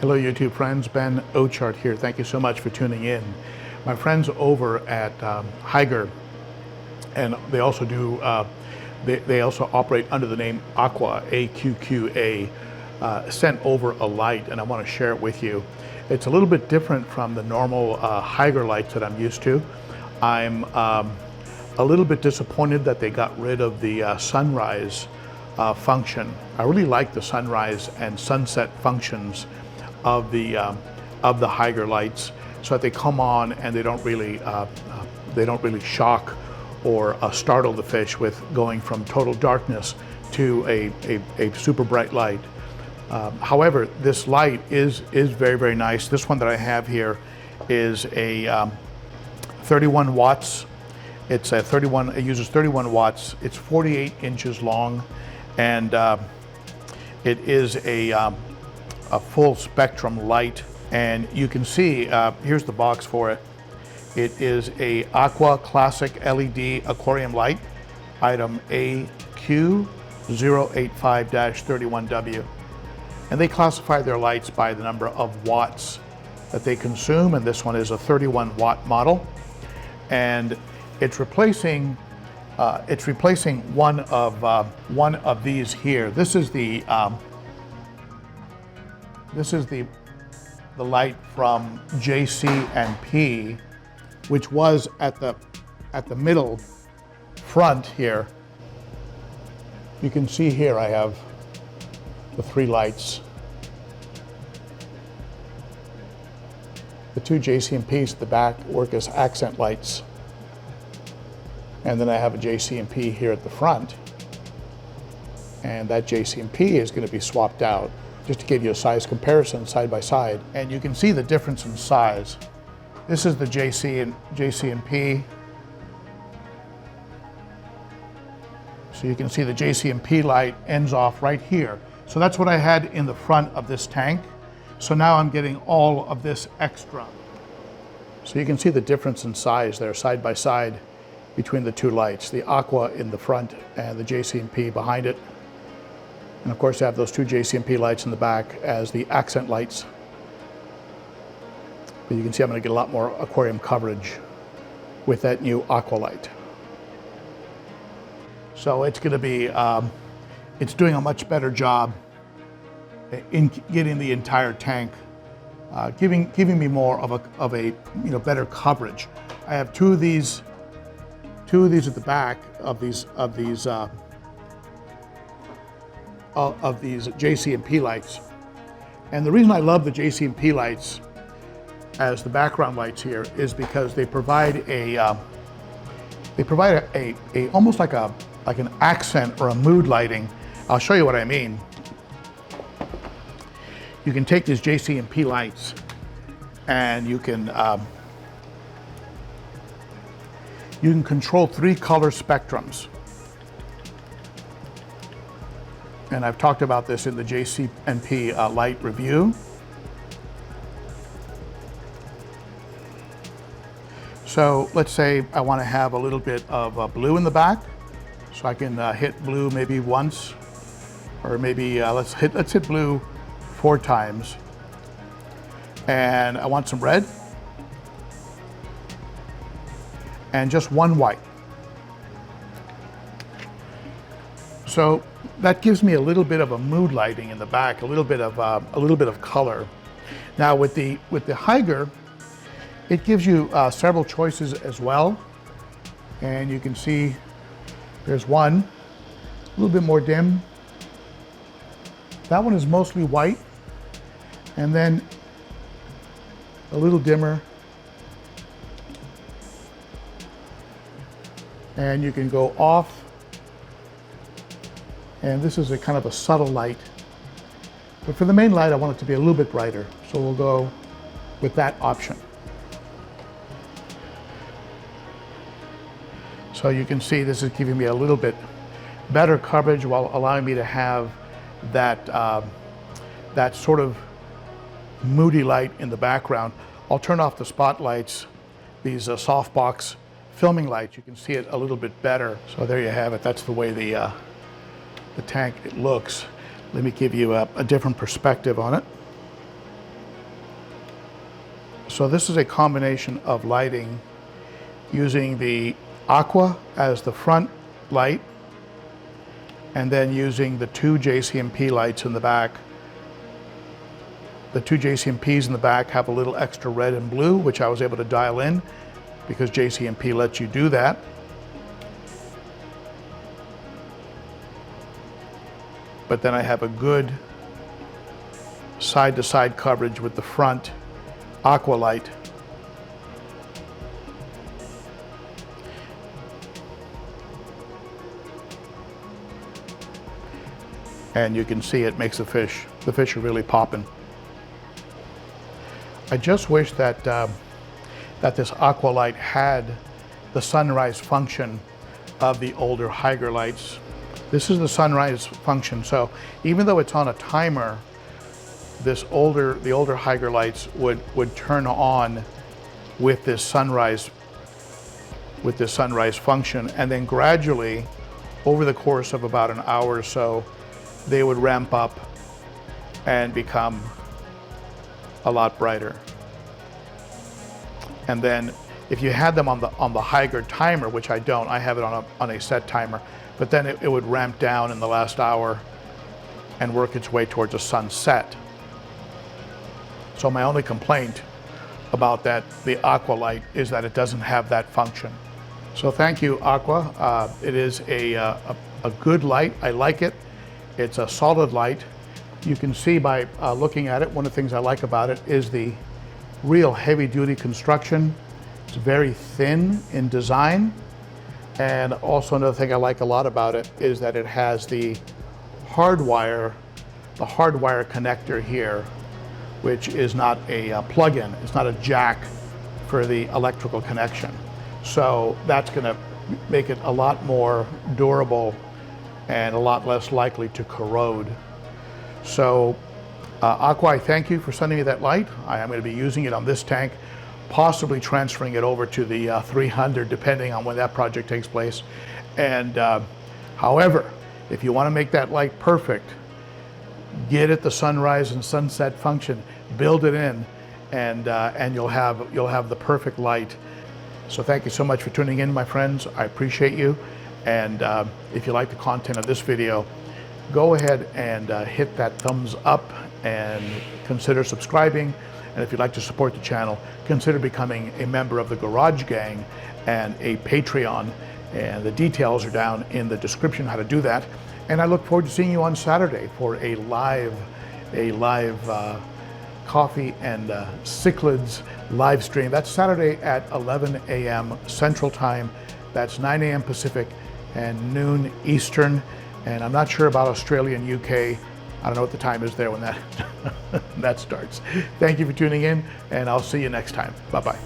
Hello YouTube friends, Ben Ochart here. Thank you so much for tuning in. My friends over at Hygger, and they also do, they also operate under the name Aqqa, A-Q-Q-A, sent over a light, and I want to share it with you. It's a little bit different from the normal Hygger lights that I'm used to. I'm a little bit disappointed that they got rid of the sunrise function. I really like the sunrise and sunset functions of the Hygger lights, so that they come on and they don't really shock or startle the fish with going from total darkness to a super bright light. However, this light is very, very nice. This one that I have here is a 31 watts. It uses 31 watts. It's 48 inches long, and it is a full spectrum light. And you can see, here's the box for it. It is a Aqua Classic LED aquarium light, item AQ085-31W. And they classify their lights by the number of watts that they consume, and this one is a 31 watt model. And it's replacing one of these here. This is the light from JC&P, which was at the middle front here. You can see here I have the three lights. The two JC&Ps at the back work as accent lights. And then I have a JC&P here at the front. And that JC&P is going to be swapped out, just to give you a size comparison side by side. And you can see the difference in size. This is the JC&P. So you can see the JC&P light ends off right here. So that's what I had in the front of this tank. So now I'm getting all of this extra. So you can see the difference in size there side by side between the two lights, the Aqua in the front and the JC&P behind it. And of course I have those two JC&P lights in the back as the accent lights. But you can see I'm going to get a lot more aquarium coverage with that new Aqua light. So it's going to be, it's doing a much better job in getting the entire tank, giving me more of a better coverage. I have two of these at the back of these JC&P lights. And the reason I love the JC&P lights as the background lights here is because they provide almost like an accent or a mood lighting. I'll show you what I mean. You can take these JC&P lights and you can control 3 color spectrums. And I've talked about this in the JC&P light review. So let's say I want to have a little bit of blue in the back, so I can hit blue maybe once, or maybe let's hit blue 4 times. And I want some red and just one white. So that gives me a little bit of a mood lighting in the back, a little bit of color. Now with the Hygger, it gives you several choices as well, and you can see there's one a little bit more dim. That one is mostly white, and then a little dimmer, and you can go off. And this is a kind of a subtle light. But for the main light, I want it to be a little bit brighter. So we'll go with that option. So you can see this is giving me a little bit better coverage while allowing me to have that, that sort of moody light in the background. I'll turn off the spotlights, these softbox filming lights. You can see it a little bit better. So there you have it. That's the way the tank looks. Let me give you a different perspective on it. So this is a combination of lighting using the Aqua as the front light, and then using the two JC&P lights in the back. The two JC&Ps in the back have a little extra red and blue, which I was able to dial in because JC&P lets you do that. But then I have a good side-to-side coverage with the front Aqua light. And you can see it makes the fish are really popping. I just wish that that this Aqua light had the sunrise function of the older Hygger lights. This is the sunrise function, so even though it's on a timer, the older Hygger lights would turn on with this sunrise function, and then gradually, over the course of about an hour or so, they would ramp up and become a lot brighter. And then if you had them on the Hygger timer, which I don't, I have it on a set timer, but then it would ramp down in the last hour and work its way towards a sunset. So my only complaint about the Aqua light is that it doesn't have that function. So thank you, Aqua. It is a good light. I like it. It's a solid light. You can see by looking at it, one of the things I like about it is the real heavy-duty construction. It's very thin in design. And also another thing I like a lot about it is that it has the hardwire connector here, which is not a plug-in. It's not a jack for the electrical connection. So that's going to make it a lot more durable and a lot less likely to corrode. So Aqua, I thank you for sending me that light. I am going to be using it on this tank, possibly transferring it over to the 300, depending on when that project takes place. And however, if you want to make that light perfect, get it the sunrise and sunset function, build it in, and you'll have the perfect light. So thank you so much for tuning in, my friends. I appreciate you. And if you like the content of this video, go ahead and hit that thumbs up and consider subscribing. And if you'd like to support the channel, consider becoming a member of the Garage Gang and a Patreon. And the details are down in the description how to do that. And I look forward to seeing you on Saturday for a live coffee and cichlids live stream. That's Saturday at 11 a.m. Central Time. That's 9 a.m. Pacific and noon Eastern. And I'm not sure about Australia and UK. I don't know what the time is there when that starts. Thank you for tuning in, and I'll see you next time. Bye-bye.